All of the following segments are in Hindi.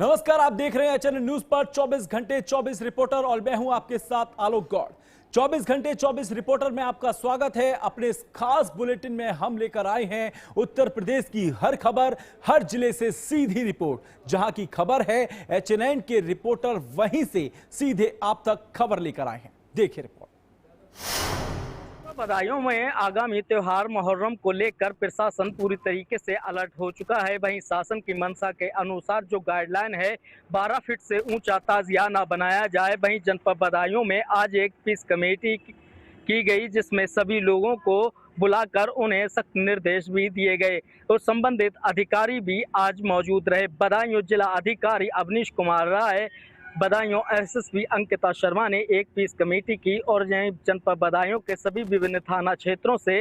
नमस्कार, आप देख रहे हैं एचएनएन न्यूज पर 24 घंटे 24 रिपोर्टर और मैं हूं आपके साथ आलोक गौड़। 24 घंटे 24 रिपोर्टर में आपका स्वागत है। अपने इस खास बुलेटिन में हम लेकर आए हैं उत्तर प्रदेश की हर खबर, हर जिले से सीधी रिपोर्ट। जहां की खबर है एचएनएन के रिपोर्टर वहीं से सीधे आप तक खबर लेकर आए हैं। देखिए रिपोर्ट। बदायूं में आगामी त्योहार मुहर्रम को लेकर प्रशासन पूरी तरीके से अलर्ट हो चुका है। वहीं शासन की मंशा के अनुसार जो गाइडलाइन है 12 फीट से ऊंचा ताजिया ना बनाया जाए। वहीं जनपद बदायूं में आज एक पीस कमेटी की गई जिसमें सभी लोगों को बुलाकर उन्हें सख्त निर्देश भी दिए गए। तो संबंधित अधिकारी भी आज मौजूद रहे। बदायूं जिला अधिकारी अवनीश कुमार राय, बदायूं एसएसपी अंकिता शर्मा ने एक पीस कमेटी की और यहीं जनपद बदायूं के सभी विभिन्न थाना क्षेत्रों से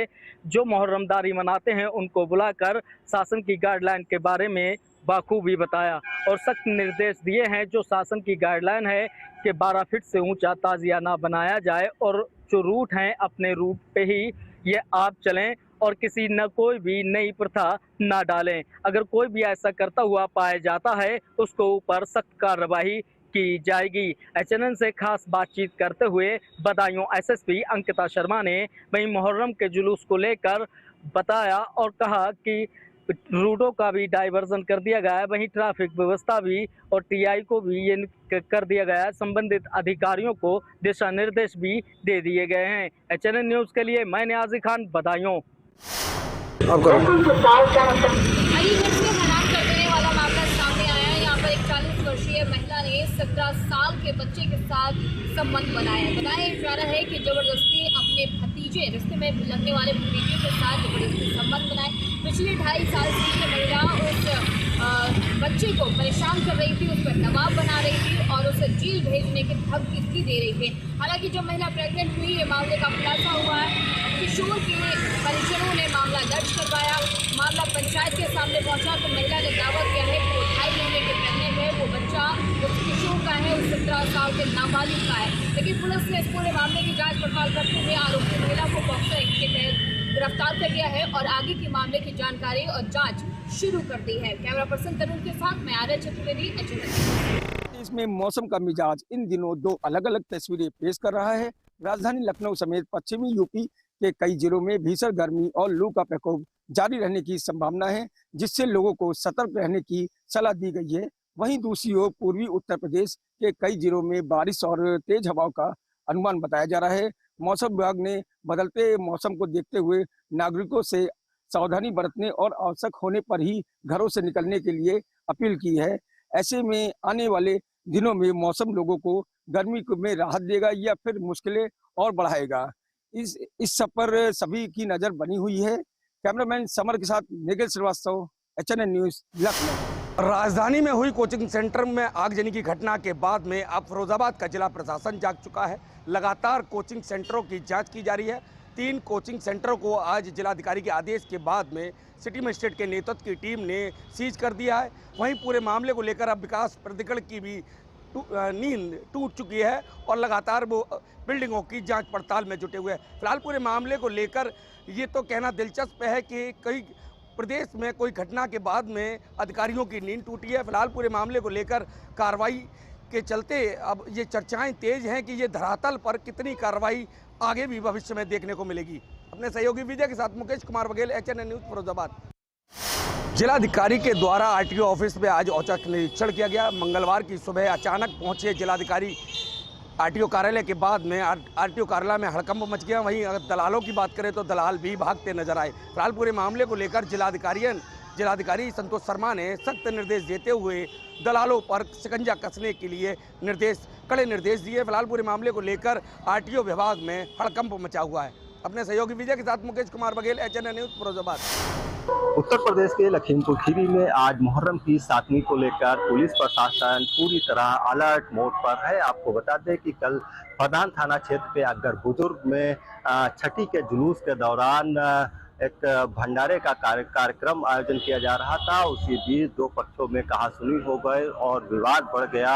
जो मुहर्रमदारी मनाते हैं उनको बुलाकर शासन की गाइडलाइन के बारे में बाखूबी बताया और सख्त निर्देश दिए हैं। जो शासन की गाइडलाइन है कि 12 फीट से ऊंचा ताजिया ना बनाया जाए और जो रूट हैं अपने रूट पे ही ये आप चलें और किसी न कोई भी नई प्रथा ना डालें। अगर कोई भी ऐसा करता हुआ पाया जाता है उसको ऊपर सख्त कार्रवाई की जाएगी। एचएनएन से खास बातचीत करते हुए बदायूं एसएसपी अंकिता शर्मा ने वहीं मुहर्रम के जुलूस को लेकर बताया और कहा कि रूटों का भी डाइवर्जन कर दिया गया है। वहीं ट्रैफिक व्यवस्था भी और टीआई को भी ये कर दिया गया है। संबंधित अधिकारियों को दिशा निर्देश भी दे दिए गए हैं। एचएनएन न्यूज के लिए मैं नियाजी खान, बदायूं। एक 40 वर्षीय महिला ने 17 साल के बच्चे के साथ संबंध बनाया। बताया जा रहा है कि जबरदस्ती अपने भतीजे, रिश्ते में लगने वाले भतीजे के साथ जबरदस्ती संबंध बनाए। पिछले 2.5 साल से ये महिला उस बच्चे को परेशान कर रही थी, उस पर दबाव बना रही थी और उसे जेल भेजने की धमकी दे रही थी। हालांकि जब महिला प्रेग्नेंट हुई, ये मामले का खुलासा हुआ है। किशोर के परिजनों ने मामला दर्ज करवाया। मामला पंचायत के सामने पहुंचा तो महिला ने दावा किया है कि वो 2.5 महीने के प्रेग्नेंट है। वो बच्चा उस किशोर का है, उस 17 साल के नाबालिग का है। लेकिन पुलिस ने इस पूरे मामले की जांच पड़ताल करते हुए आरोपी महिला को पॉक्सो एक्ट के तहत गिरफ्तार कर लिया है और आगे की मामले की जानकारी और जांच शुरू कर दी है। कैमरा पर्सन तरुण के साथ मैं आर्या चतुर्वेदी, एचएनएन। इसमें मौसम का मिजाज इन दिनों दो अलग अलग तस्वीरें पेश कर रहा है। राजधानी लखनऊ समेत पश्चिमी यूपी के कई जिलों में भीषण गर्मी और लू का प्रकोप जारी रहने की संभावना है, जिससे लोगों को सतर्क रहने की सलाह दी गई है। वहीं दूसरी ओर पूर्वी उत्तर प्रदेश के कई जिलों में बारिश और तेज हवाओं का अनुमान बताया जा रहा है। मौसम विभाग ने बदलते मौसम को देखते हुए नागरिकों से सावधानी बरतने और आवश्यक होने पर ही घरों से निकलने के लिए अपील की है। ऐसे में आने वाले दिनों में मौसम लोगों को गर्मी में राहत देगा या फिर मुश्किलें और बढ़ाएगा, इस सब पर सभी की नजर बनी हुई है। कैमरामैन समर के साथ निखिल श्रीवास्तव, एचएनएन न्यूज, लखनऊ। राजधानी में हुई कोचिंग सेंटर में आगजनी की घटना के बाद में अब फिरोजाबाद का जिला प्रशासन जाग चुका है। लगातार कोचिंग सेंटरों की जांच की जा रही है। 3 कोचिंग सेंटरों को आज जिलाधिकारी के आदेश के बाद में सिटी मजिस्ट्रेट के नेतृत्व की टीम ने सीज कर दिया है। वहीं पूरे मामले को लेकर अब विकास प्राधिकरण की भी नींद टूट चुकी है और लगातार वो बिल्डिंगों की जांच पड़ताल में जुटे हुए हैं। फिलहाल पूरे मामले को लेकर ये तो कहना दिलचस्प है कि कई प्रदेश में कोई घटना के बाद में अधिकारियों की नींद टूटी है। फिलहाल पूरे मामले को लेकर कार्रवाई के चलते अब ये चर्चाएं तेज हैं कि ये धरातल पर कितनी कार्रवाई आगे भी भविष्य में देखने को मिलेगी। अपने सहयोगी विजय के साथ मुकेश कुमार बघेल, एचएनएन न्यूज, फिरोजाबाद। जिलाधिकारी के द्वारा आरटीओ ऑफिस में आज औचक निरीक्षण किया गया। मंगलवार की सुबह अचानक पहुंचे जिलाधिकारी आरटीओ कार्यालय के बाद में आरटीओ कार्यालय में हड़कंप मच गया। वहीं अगर दलालों की बात करें तो दलाल भी भागते नजर आए। फिलहाल पूरे मामले को लेकर जिलाधिकारी संतोष शर्मा ने सख्त निर्देश देते हुए दलालों पर शिकंजा कसने के लिए कड़े निर्देश दिए। फिलहाल पूरे मामले को लेकर आरटीओ विभाग में हड़कंप मचा हुआ है। अपने सहयोगी विजय के साथ मुकेश कुमार बघेल, एचएनएन न्यूज, फिरोजाबाद। उत्तर प्रदेश के लखीमपुर खीरी में आज मुहर्रम की सातवीं को लेकर पुलिस प्रशासन पूरी तरह अलर्ट मोड पर है। आपको बता दें कि कल प्रधान थाना क्षेत्र के अगर बुजुर्ग में छठी के जुलूस के दौरान एक भंडारे का कार्यक्रम आयोजन किया जा रहा था। उसी बीच 2 पक्षों में कहासुनी हो गए और विवाद बढ़ गया।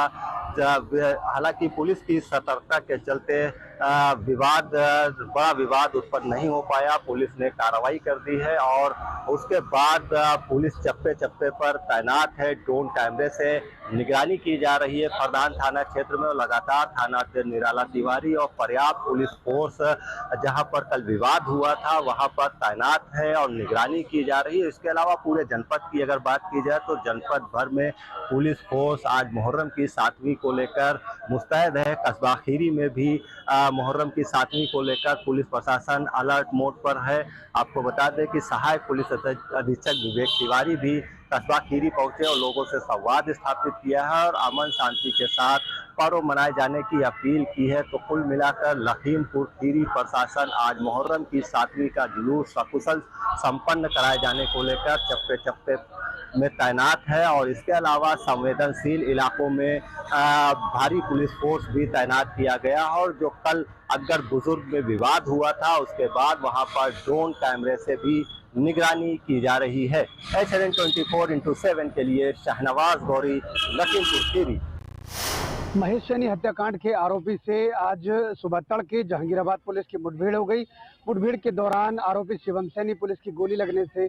हालांकि पुलिस की सतर्कता के चलते बड़ा विवाद उत्पन्न नहीं हो पाया। पुलिस ने कार्रवाई कर दी है और उसके बाद पुलिस चप्पे चप्पे पर तैनात है। ड्रोन कैमरे से निगरानी की जा रही है। फरदान थाना क्षेत्र में लगातार थानाध्यक्ष निराला तिवारी और पर्याप्त पुलिस फोर्स जहां पर कल विवाद हुआ था वहां पर तैनात है और निगरानी की जा रही है। इसके अलावा पूरे जनपद की अगर बात की जाए तो जनपद भर में पुलिस फोर्स आज मुहर्रम की 7वीं को लेकर मुस्तैद है। कस्बा खीरी में भी मुहर्रम की 7वीं को लेकर पुलिस प्रशासन अलर्ट मोड पर है। आपको बता दें कि सहायक पुलिस अधीक्षक विवेक तिवारी भी कस्बा खीरी पहुंचे और लोगों से संवाद स्थापित किया है और अमन शांति के साथ पर्व मनाए जाने की अपील की है। तो कुल मिलाकर लखीमपुर खीरी प्रशासन आज मुहर्रम की 7वीं का जुलूस सकुशल संपन्न कराए जाने को लेकर चप्पे चप्पे में तैनात है और इसके अलावा संवेदनशील इलाकों में भारी पुलिस फोर्स भी तैनात किया गया और जो कल अगर बुजुर्ग में विवाद हुआ था उसके बाद वहां पर ड्रोन कैमरे से भी निगरानी की जा रही है। HNN 24/7 के लिए शाहनवाज गौरी, लखीमपुर खीरी। महेश सैनी हत्याकांड के आरोपी से आज सुबह तड़के जहांगीराबाद पुलिस की मुठभेड़ हो गई। मुठभेड़ के दौरान आरोपी शिवम सैनी पुलिस की गोली लगने से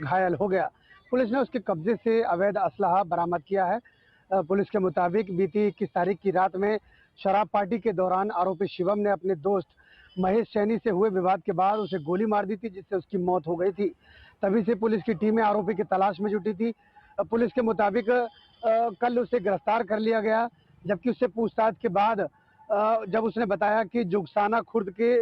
घायल हो गया। पुलिस ने उसके कब्जे से अवैध असलहा बरामद किया है। पुलिस के मुताबिक बीती 21 तारीख की रात में शराब पार्टी के दौरान आरोपी शिवम ने अपने दोस्त महेश सैनी से हुए विवाद के बाद उसे गोली मार दी थी, जिससे उसकी मौत हो गई थी। तभी से पुलिस की टीमें आरोपी की तलाश में जुटी थी। पुलिस के मुताबिक कल उसे गिरफ्तार कर लिया गया, जबकि उससे पूछताछ के बाद जब उसने बताया कि जुगसाना खुर्द के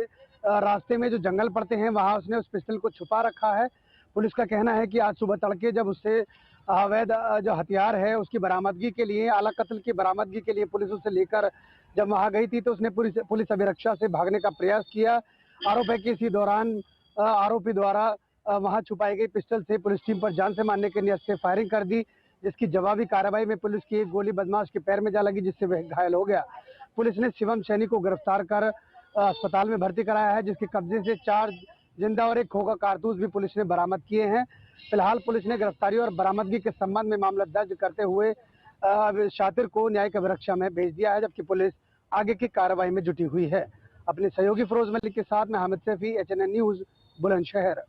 रास्ते में जो जंगल पड़ते हैं वहां उसने उस पिस्टल को छुपा रखा है। पुलिस का कहना है कि आज सुबह तड़के जब उससे अवैध जो हथियार है उसकी बरामदगी के लिए, आला कत्ल की बरामदगी के लिए पुलिस उसे लेकर जब वहां गई थी तो उसने पुलिस अभिरक्षा से भागने का प्रयास किया। आरोप है कि इसी दौरान आरोपी द्वारा वहां छुपाई गई पिस्टल से पुलिस टीम पर जान से मारने के नियत से फायरिंग कर दी, जिसकी जवाबी कार्रवाई में पुलिस की एक गोली बदमाश के पैर में जा लगी, जिससे वह घायल हो गया। पुलिस ने शिवम सैनी को गिरफ्तार कर अस्पताल में भर्ती कराया है, जिसके कब्जे से 4 जिंदा और 1 खोखा कारतूस भी पुलिस ने बरामद किए हैं। फिलहाल पुलिस ने गिरफ्तारी और बरामदगी के संबंध में मामला दर्ज करते हुए शातिर को न्यायिक अभिरक्षा में भेज दिया है, जबकि पुलिस आगे की कार्रवाई में जुटी हुई है। अपने सहयोगी फिरोज मलिक के साथ मैं हामिद सैफी, HNN न्यूज, बुलंदशहर।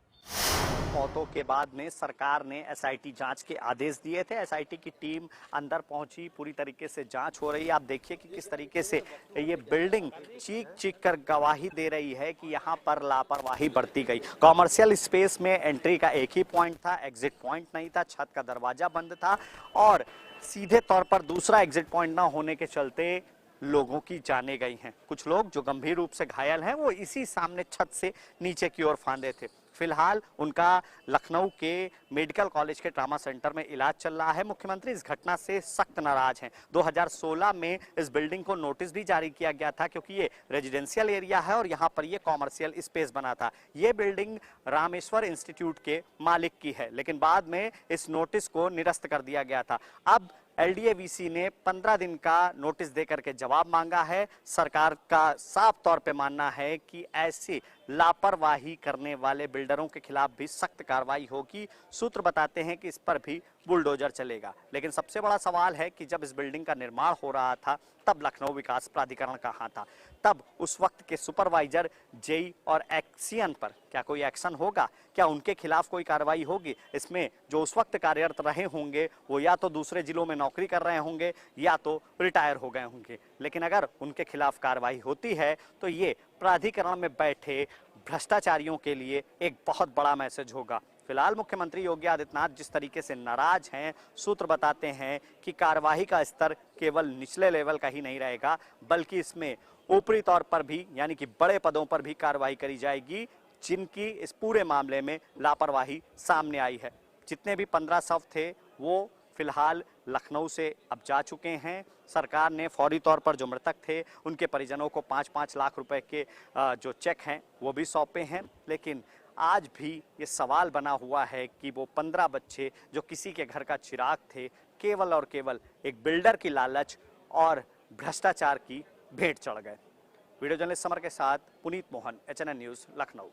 मौतों के बाद में सरकार ने SIT जांच के आदेश दिए थे। SIT की टीम अंदर पहुंची, पूरी तरीके से जांच हो रही है। आप देखिए कि किस तरीके से ये बिल्डिंग चीख कर गवाही दे रही है कि यहाँ पर लापरवाही बरती गई। कॉमर्शियल स्पेस में एंट्री का एक ही पॉइंट था, एग्जिट पॉइंट नहीं था, छत का दरवाजा बंद था और सीधे तौर पर दूसरा एग्जिट पॉइंट ना होने के चलते लोगों की जाने गई हैं। कुछ लोग जो गंभीर रूप से घायल हैं वो इसी सामने छत से नीचे की ओर फांदे थे। फिलहाल उनका लखनऊ के मेडिकल कॉलेज के ट्रामा सेंटर में इलाज चल रहा है। मुख्यमंत्री इस घटना से सख्त नाराज हैं। 2016 में इस बिल्डिंग को नोटिस भी जारी किया गया था क्योंकि ये रेजिडेंशियल एरिया है और यहाँ पर ये कॉमर्शियल स्पेस बना था। ये बिल्डिंग रामेश्वर इंस्टीट्यूट के मालिक की है, लेकिन बाद में इस नोटिस को निरस्त कर दिया गया था। अब LDAVC ने 15 दिन का नोटिस देकर के जवाब मांगा है। सरकार का साफ तौर पे मानना है कि ऐसी लापरवाही करने वाले बिल्डरों के खिलाफ भी सख्त कार्रवाई होगी। सूत्र बताते हैं कि इस पर भी बुलडोजर चलेगा। लेकिन सबसे बड़ा सवाल है कि जब इस बिल्डिंग का निर्माण हो रहा था तब लखनऊ विकास प्राधिकरण कहाँ था? तब उस वक्त के सुपरवाइजर, जेई और एक्सियन पर क्या कोई एक्शन होगा? क्या उनके खिलाफ कोई कार्रवाई होगी? इसमें जो उस वक्त कार्यरत रहे होंगे वो या तो दूसरे जिलों में नौकरी कर रहे होंगे या तो रिटायर हो गए होंगे। लेकिन अगर उनके खिलाफ कार्रवाई होती है तो ये प्राधिकरण में बैठे भ्रष्टाचारियों के लिए एक बहुत बड़ा मैसेज होगा। फिलहाल मुख्यमंत्री योगी आदित्यनाथ जिस तरीके से नाराज हैं, सूत्र बताते हैं कि कार्यवाही का स्तर केवल निचले लेवल का ही नहीं रहेगा, बल्कि इसमें ऊपरी तौर पर भी यानी कि बड़े पदों पर भी कार्रवाई करी जाएगी जिनकी इस पूरे मामले में लापरवाही सामने आई है। जितने भी 15 शव थे वो फिलहाल लखनऊ से अब जा चुके हैं। सरकार ने फौरी तौर पर जो मृतक थे उनके परिजनों को 5-5 लाख रुपए के जो चेक हैं वो भी सौंपे हैं। लेकिन आज भी ये सवाल बना हुआ है कि वो 15 बच्चे जो किसी के घर का चिराग थे, केवल और केवल एक बिल्डर की लालच और भ्रष्टाचार की भेंट चढ़ गए। वीडियो जर्नलिस्ट समर के साथ पुनीत मोहन, HNN न्यूज, लखनऊ।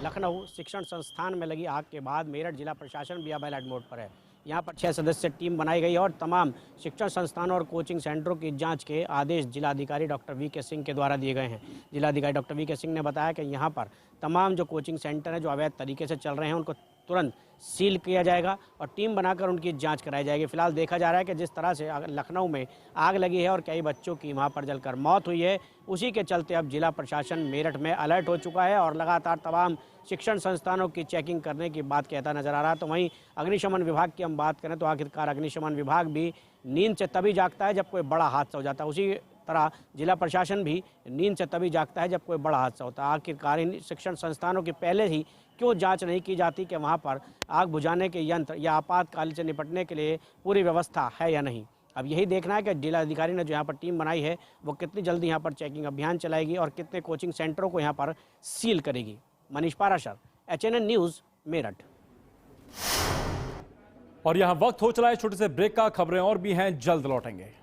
लखनऊ शिक्षण संस्थान में लगी आग के बाद मेरठ जिला प्रशासन भी अब अलर्ट मोड पर है। यहाँ पर 6 सदस्य टीम बनाई गई है और तमाम शिक्षण संस्थानों और कोचिंग सेंटरों की जांच के आदेश जिलाधिकारी डॉक्टर वी.के. सिंह के द्वारा दिए गए हैं। जिलाधिकारी डॉक्टर वी.के. सिंह ने बताया कि यहाँ पर तमाम जो कोचिंग सेंटर हैं जो अवैध तरीके से चल रहे हैं उनको तुरंत सील किया जाएगा और टीम बनाकर उनकी जांच कराई जाएगी। फिलहाल देखा जा रहा है कि जिस तरह से लखनऊ में आग लगी है और कई बच्चों की वहां पर जलकर मौत हुई है, उसी के चलते अब जिला प्रशासन मेरठ में अलर्ट हो चुका है और लगातार तमाम शिक्षण संस्थानों की चेकिंग करने की बात कहता नजर आ रहा है। तो वहीं अग्निशमन विभाग की हम बात करें तो आखिरकार अग्निशमन विभाग भी नींद से तभी जागता है जब कोई बड़ा हादसा हो जाता है, उसी तरह जिला प्रशासन भी नींद से तभी जागता है जब कोई बड़ा हादसा होता है। आखिरकार इन शिक्षण संस्थानों की पहले ही क्यों जांच नहीं की जाती कि वहां पर आग बुझाने के यंत्र या आपातकाल से निपटने के लिए पूरी व्यवस्था है या नहीं। अब यही देखना है कि जिलाधिकारी ने जो यहाँ पर टीम बनाई है वो कितनी जल्दी यहाँ पर चेकिंग अभियान चलाएगी और कितने कोचिंग सेंटरों को यहाँ पर सील करेगी। Manish Parashar, HNN news, Meerut. और यहाँ वक्त हो चला है छोटे से ब्रेक का, खबरें और भी हैं, जल्द लौटेंगे।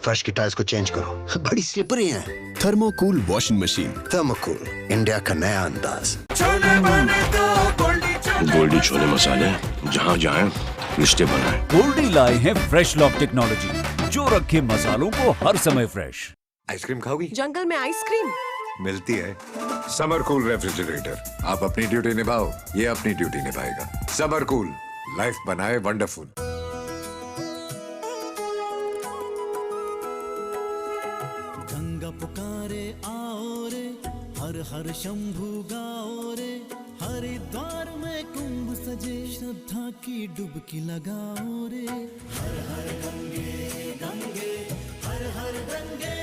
फर्श की टाइल्स को चेंज करो, बड़ी स्लिपरी हैं। थर्मोकूल वॉशिंग मशीन। थर्मोकूल, इंडिया का नया अंदाज। गोल्डी छोले मसाले, जहाँ जाएं रिश्ते बनाएं। गोल्डी लाए हैं फ्रेश लॉक टेक्नोलॉजी जो रखे मसालों को हर समय फ्रेश। आइसक्रीम खाओगी? जंगल में आइसक्रीम मिलती है। समर कूल रेफ्रिजरेटर, आप अपनी ड्यूटी निभाओ, ये अपनी ड्यूटी निभाएगा। समर कूल, लाइफ बनाए वंडरफुल। पुकारे आओ रे, हर हर शंभु गाओ रे, हरिद्वार में कुंभ सजे, श्रद्धा की डुबकी लगाओ रे। हर हर गंगे गंगे, हर हर गंगे,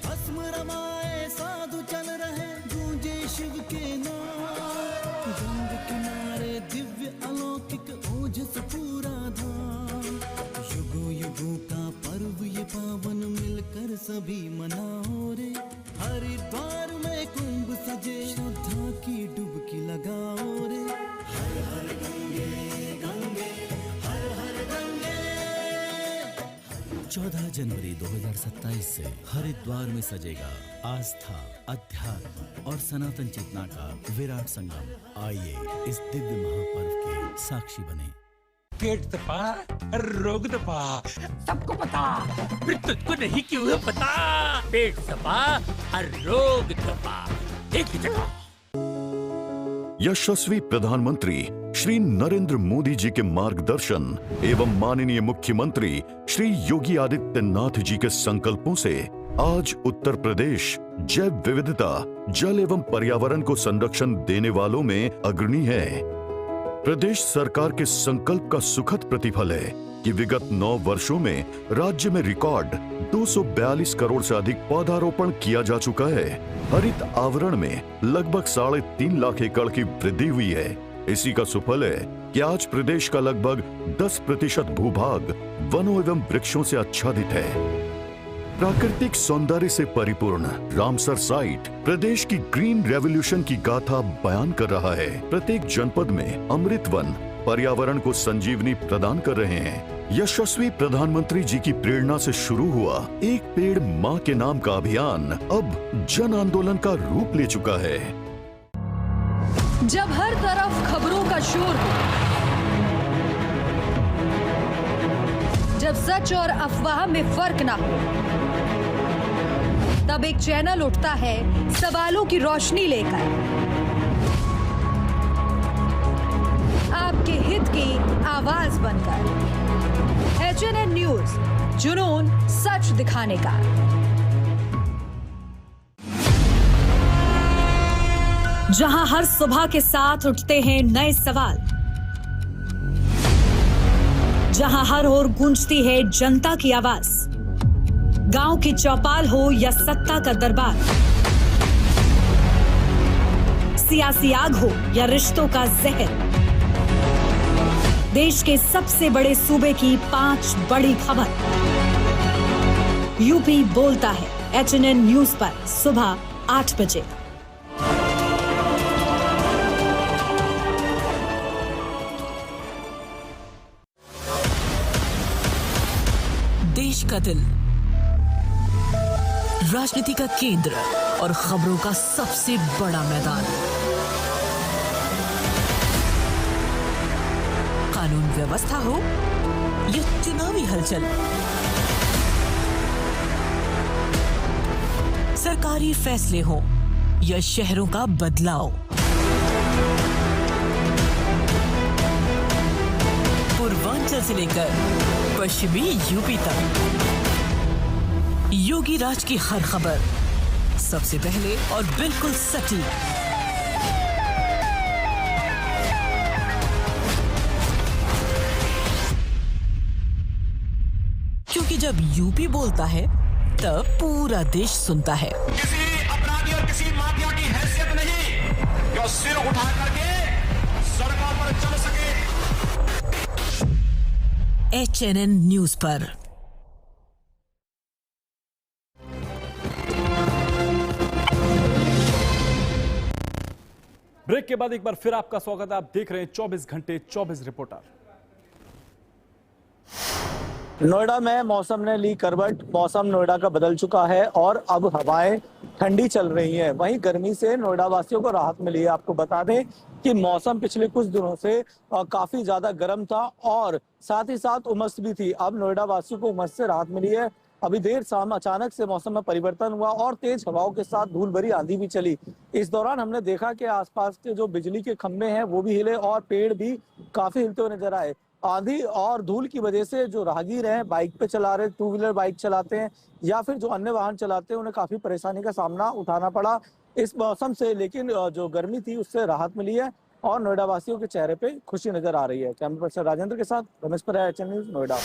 भस्म रमाए साधु चल रहे, गूंजे शिव के नाम। गंग किनारे दिव्य अलौकिक ओजस पूरा धाम, युगों युगों का पर्व ये पावन मिलकर सभी मनाओ रे। हरिद्वार में कुंभ सजे, श्रद्धा की डुबकी लगाओ रे। हर हर गंगे गंगे, हर हर गंगे। 14 जनवरी 2027 से हरिद्वार में सजेगा आस्था, अध्यात्म और सनातन चेतना का विराट संगम। आइए इस दिव्य महापर्व के साक्षी बने। पेट दबा, रोग दबा, सबको पता, फिर तुझको नहीं क्यों है पता। पेट दबा, रोग दबा, एक ही जगह। यशस्वी प्रधानमंत्री श्री नरेंद्र मोदी जी के मार्गदर्शन एवं माननीय मुख्यमंत्री श्री योगी आदित्यनाथ जी के संकल्पों से आज उत्तर प्रदेश जैव विविधता, जल एवं पर्यावरण को संरक्षण देने वालों में अग्रणी है। प्रदेश सरकार के संकल्प का सुखद प्रतिफल है कि विगत 9 वर्षों में राज्य में रिकॉर्ड 242 करोड़ से अधिक पौधारोपण किया जा चुका है। हरित आवरण में लगभग 3.5 लाख एकड़ की वृद्धि हुई है। इसी का सुफल है कि आज प्रदेश का लगभग 10% भूभाग वनों एवं वृक्षों से आच्छादित है। प्राकृतिक सौंदर्य से परिपूर्ण रामसर साइट प्रदेश की ग्रीन रेवोल्यूशन की गाथा बयान कर रहा है। प्रत्येक जनपद में अमृत वन पर्यावरण को संजीवनी प्रदान कर रहे हैं। यशस्वी प्रधानमंत्री जी की प्रेरणा से शुरू हुआ एक पेड़ माँ के नाम का अभियान अब जन आंदोलन का रूप ले चुका है। जब हर तरफ खबरों का शोर हो, जब सच और अफवाह में फर्क ना हो, तब एक चैनल उठता है सवालों की रोशनी लेकर, आपके हित की आवाज बनकर। HNN न्यूज़, जुनून सच दिखाने का। जहां हर सुबह के साथ उठते हैं नए सवाल, जहां हर ओर गूंजती है जनता की आवाज, गांव की चौपाल हो या सत्ता का दरबार, सियासी आग हो या रिश्तों का जहर, देश के सबसे बड़े सूबे की 5 बड़ी खबर। यूपी बोलता है HNN न्यूज़ पर सुबह 8 बजे। का दिल, राजनीति का केंद्र और खबरों का सबसे बड़ा मैदान। कानून व्यवस्था हो या चुनावी हलचल, सरकारी फैसले हो या शहरों का बदलाव, पूर्वांचल से लेकर पश्चिमी यूपी तक, योगी राज की हर खबर सबसे पहले और बिल्कुल सटीक। क्योंकि जब यूपी बोलता है तब पूरा देश सुनता है। किसी अपराधी और किसी माफिया की हैसियत नहीं जो सिर उठा करके सड़कों पर चल सके। HNN न्यूज पर ब्रेक के बाद एक बार फिर आपका स्वागत है। आप देख रहे हैं 24 घंटे 24 रिपोर्टर। नोएडा में मौसम ने ली करवट। मौसम नोएडा का बदल चुका है और अब हवाएं ठंडी चल रही हैं। वहीं गर्मी से नोएडा वासियों को राहत मिली है। आपको बता दें कि मौसम पिछले कुछ दिनों से काफी ज्यादा गर्म था और साथ ही साथ उमस भी थी। अब नोएडा वासियों को उमस से राहत मिली है। अभी देर शाम अचानक से मौसम में परिवर्तन हुआ और तेज हवाओं के साथ धूल भरी आंधी भी चली। इस दौरान हमने देखा कि आसपास के जो बिजली के खंभे हैं वो भी हिले और पेड़ भी काफी हिलते हुए नजर आए। आंधी और धूल की वजह से जो राहगीर हैं, बाइक पे चला रहे, टू व्हीलर बाइक चलाते हैं या फिर जो अन्य वाहन चलाते हैं, उन्हें काफी परेशानी का सामना उठाना पड़ा इस मौसम से। लेकिन जो गर्मी थी उससे राहत मिली है और नोएडा वासियों के चेहरे पे खुशी नजर आ रही है। कैमरा पर्सन राजेंद्र के साथ रमेश परिहार, HNN न्यूज, नोएडा।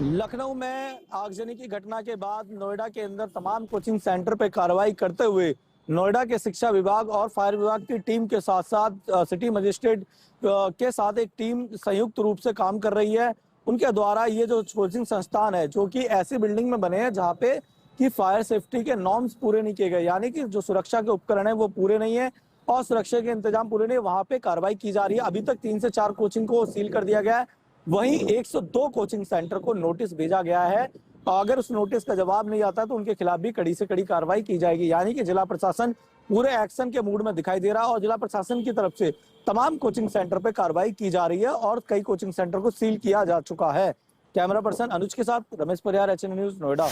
लखनऊ में आगजनी की घटना के बाद नोएडा के अंदर तमाम कोचिंग सेंटर पे कार्रवाई करते हुए नोएडा के शिक्षा विभाग और फायर विभाग की टीम के साथ साथ सिटी मजिस्ट्रेट के साथ एक टीम संयुक्त रूप से काम कर रही है। उनके द्वारा ये जो कोचिंग संस्थान है जो कि ऐसी बिल्डिंग में बने हैं जहाँ पे कि फायर सेफ्टी के नॉर्म्स पूरे नहीं किए गए, यानी कि जो सुरक्षा के उपकरण है वो पूरे नहीं है और सुरक्षा के इंतजाम पूरे नहीं, वहाँ पे कार्रवाई की जा रही है। अभी तक 3 से 4 कोचिंग को सील कर दिया गया है। वहीं 102 कोचिंग सेंटर को नोटिस भेजा गया है। अगर उस नोटिस का जवाब नहीं आता तो उनके खिलाफ भी कड़ी से कड़ी कार्रवाई की जाएगी। यानी कि जिला प्रशासन पूरे एक्शन के मूड में दिखाई दे रहा है और जिला प्रशासन की तरफ से तमाम कोचिंग सेंटर पे कार्रवाई की जा रही है और कई कोचिंग सेंटर को सील किया जा चुका है। कैमरा पर्सन अनुज के साथ रमेश परिहार, HNN न्यूज, नोएडा।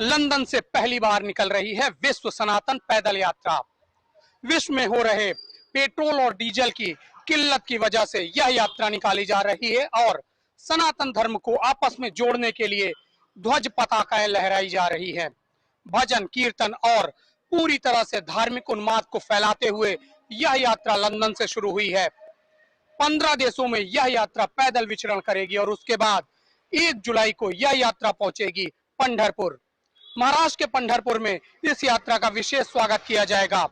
लंदन से पहली बार निकल रही है विश्व सनातन पैदल यात्रा। विश्व में हो रहे पेट्रोल और डीजल की किल्लत की वजह से यह यात्रा निकाली जा रही है और सनातन धर्म को आपस में जोड़ने के लिए ध्वज पताकाएं लहराई जा रही है। भजन कीर्तन और पूरी तरह से धार्मिक उन्माद को फैलाते हुए यह यात्रा लंदन से शुरू हुई है। 15 देशों में यह यात्रा पैदल विचरण करेगी और उसके बाद 1 जुलाई को यह यात्रा पहुंचेगी पंढरपुर। महाराष्ट्र के पंढरपुर में इस यात्रा का विशेष स्वागत किया जाएगा।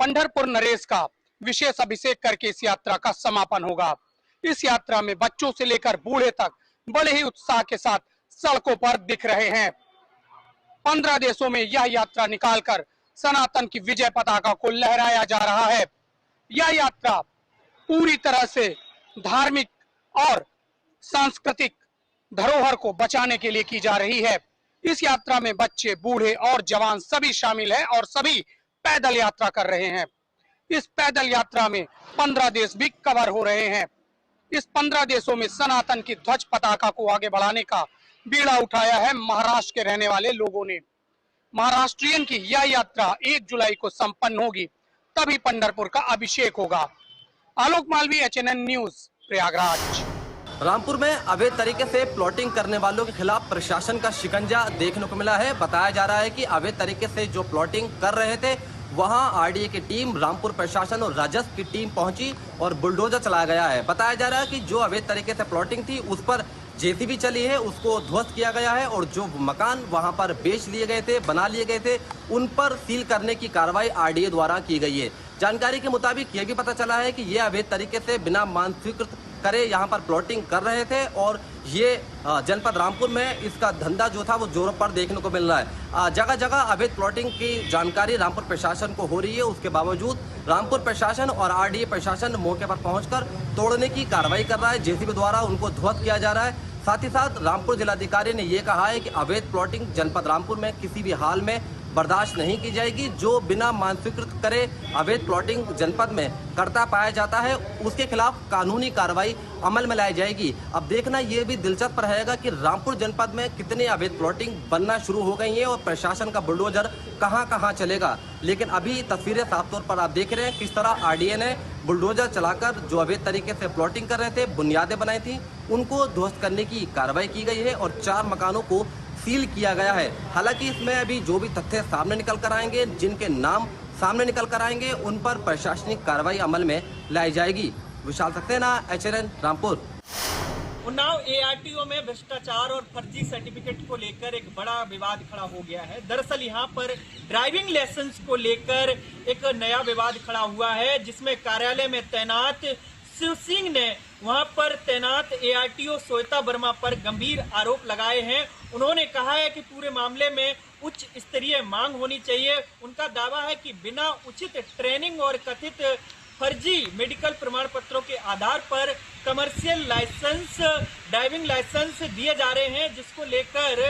पंढरपुर नरेश का विशेष अभिषेक करके इस यात्रा का समापन होगा। इस यात्रा में बच्चों से लेकर बूढ़े तक बड़े ही उत्साह के साथ सड़कों पर दिख रहे हैं। 15 देशों में यह यात्रा निकालकर सनातन की विजय पताका को लहराया जा रहा है। यह यात्रा पूरी तरह से धार्मिक और सांस्कृतिक धरोहर को बचाने के लिए की जा रही है। इस यात्रा में बच्चे, बूढ़े और जवान सभी शामिल हैं और सभी पैदल यात्रा कर रहे हैं। इस पैदल यात्रा में 15 देश भी कवर हो रहे हैं। इस 15 देशों में सनातन की ध्वज पताका को आगे बढ़ाने का बीड़ा उठाया है महाराष्ट्र के रहने वाले लोगों ने। महाराष्ट्रियन की यह यात्रा 1 जुलाई को संपन्न होगी, तभी पंढरपुर का अभिषेक होगा। आलोक मालवी, HNN न्यूज, प्रयागराज। रामपुर में अवैध तरीके से प्लॉटिंग करने वालों के खिलाफ प्रशासन का शिकंजा देखने को मिला है। बताया जा रहा है कि अवैध तरीके से जो प्लॉटिंग कर रहे थे वहां RDA की टीम, रामपुर प्रशासन और राजस्व की टीम पहुंची और बुलडोजर चलाया गया है। बताया जा रहा है कि जो अवैध तरीके से प्लॉटिंग थी उस पर JCB चली है, उसको ध्वस्त किया गया है और जो मकान वहां पर बेच लिए गए थे, बना लिए गए थे, उन पर सील करने की कार्रवाई RDA द्वारा की गई है। जानकारी के मुताबिक यह भी पता चला है कि ये अवैध तरीके से बिना मान स्वीकृत करे यहाँ पर प्लॉटिंग कर रहे थे और ये जनपद रामपुर में इसका धंधा जो था वो जोरों पर देखने को मिल रहा है। जगह जगह अवैध प्लॉटिंग की जानकारी रामपुर प्रशासन को हो रही है। उसके बावजूद रामपुर प्रशासन और RDA प्रशासन मौके पर पहुंचकर तोड़ने की कार्रवाई कर रहा है। JCB द्वारा उनको ध्वस्त किया जा रहा है। साथ ही साथ रामपुर जिलाधिकारी ने ये कहा है कि अवैध प्लॉटिंग जनपद रामपुर में किसी भी हाल में बर्दाश्त नहीं की जाएगी। जो बिना मानस्वीकृत करे अवैध प्लॉटिंग जनपद में करता पाया जाता है उसके खिलाफ कानूनी कार्रवाई अमल में लाई जाएगी। अब देखना ये भी दिलचस्प रहेगा कि रामपुर जनपद में कितने अवैध प्लॉटिंग बनना शुरू हो गई हैं और प्रशासन का बुलडोजर कहां चलेगा। लेकिन अभी तस्वीरें साफ तौर पर आप देख रहे हैं किस तरह आरडीए ने बुलडोजर चलाकर जो अवैध तरीके से प्लॉटिंग कर रहे थे, बुनियादें बनाई थी, उनको ध्वस्त करने की कार्रवाई की गई है और 4 मकानों को सील किया गया है। हालांकि इसमें अभी जो भी तथ्य सामने निकल कर आएंगे, जिनके नाम सामने निकल कर आएंगे, उन पर प्रशासनिक कार्रवाई अमल में लाई जाएगी। विशाल सक्सेना, HNN रामपुर। उन्नाव ARTO में भ्रष्टाचार और फर्जी सर्टिफिकेट को लेकर एक बड़ा विवाद खड़ा हो गया है। दरअसल यहाँ पर ड्राइविंग लाइसेंस को लेकर एक नया विवाद खड़ा हुआ है, जिसमें कार्यालय में तैनात शिव सिंह ने वहां पर तैनात ARTO श्वेता वर्मा पर गंभीर आरोप लगाए हैं। उन्होंने कहा है कि पूरे मामले में उच्च स्तरीय मांग होनी चाहिए। उनका दावा है कि बिना उचित ट्रेनिंग और कथित फर्जी मेडिकल प्रमाण पत्रों के आधार पर कमर्शियल लाइसेंस, ड्राइविंग लाइसेंस दिए जा रहे हैं, जिसको लेकर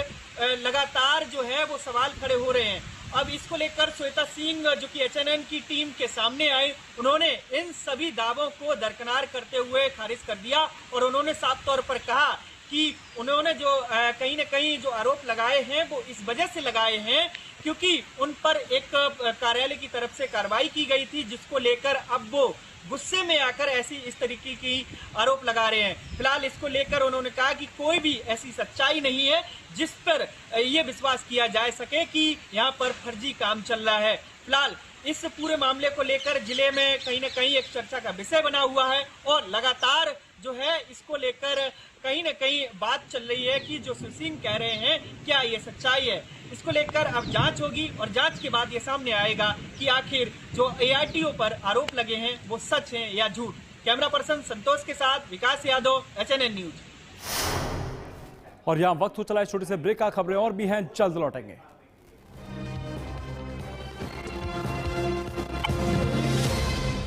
लगातार जो है वो सवाल खड़े हो रहे हैं। अब इसको लेकर श्वेता सिंह जो कि HNN की टीम के सामने आई, उन्होंने इन सभी दावों को दरकिनार करते हुए खारिज कर दिया और उन्होंने साफ तौर पर कहा कि उन्होंने जो कहीं न कहीं जो आरोप लगाए हैं वो इस वजह से लगाए हैं क्योंकि उन पर एक कार्यालय की तरफ से कार्रवाई की गई थी, जिसको लेकर अब वो गुस्से में आकर इस तरीके की आरोप लगा रहे हैं। फिलहाल इसको लेकर उन्होंने कहा कि कोई भी ऐसी सच्चाई नहीं है जिस पर ये विश्वास किया जा सके कि यहाँ पर फर्जी काम चल रहा है। फिलहाल इस पूरे मामले को लेकर जिले में कहीं न कहीं एक चर्चा का विषय बना हुआ है और लगातार जो है इसको लेकर कहीं न कहीं बात चल रही है कि जो शिव सिंह कह रहे हैं क्या ये सच्चाई है। इसको लेकर अब जांच होगी और जांच के बाद ये सामने आएगा कि आखिर जो ARTO पर आरोप लगे हैं वो सच हैं या झूठ। कैमरा पर्सन संतोष के साथ विकास यादव, HNN न्यूज। और यहाँ वक्त हो चला है छोटे से ब्रेक का, खबरें और भी हैं, जल्द लौटेंगे।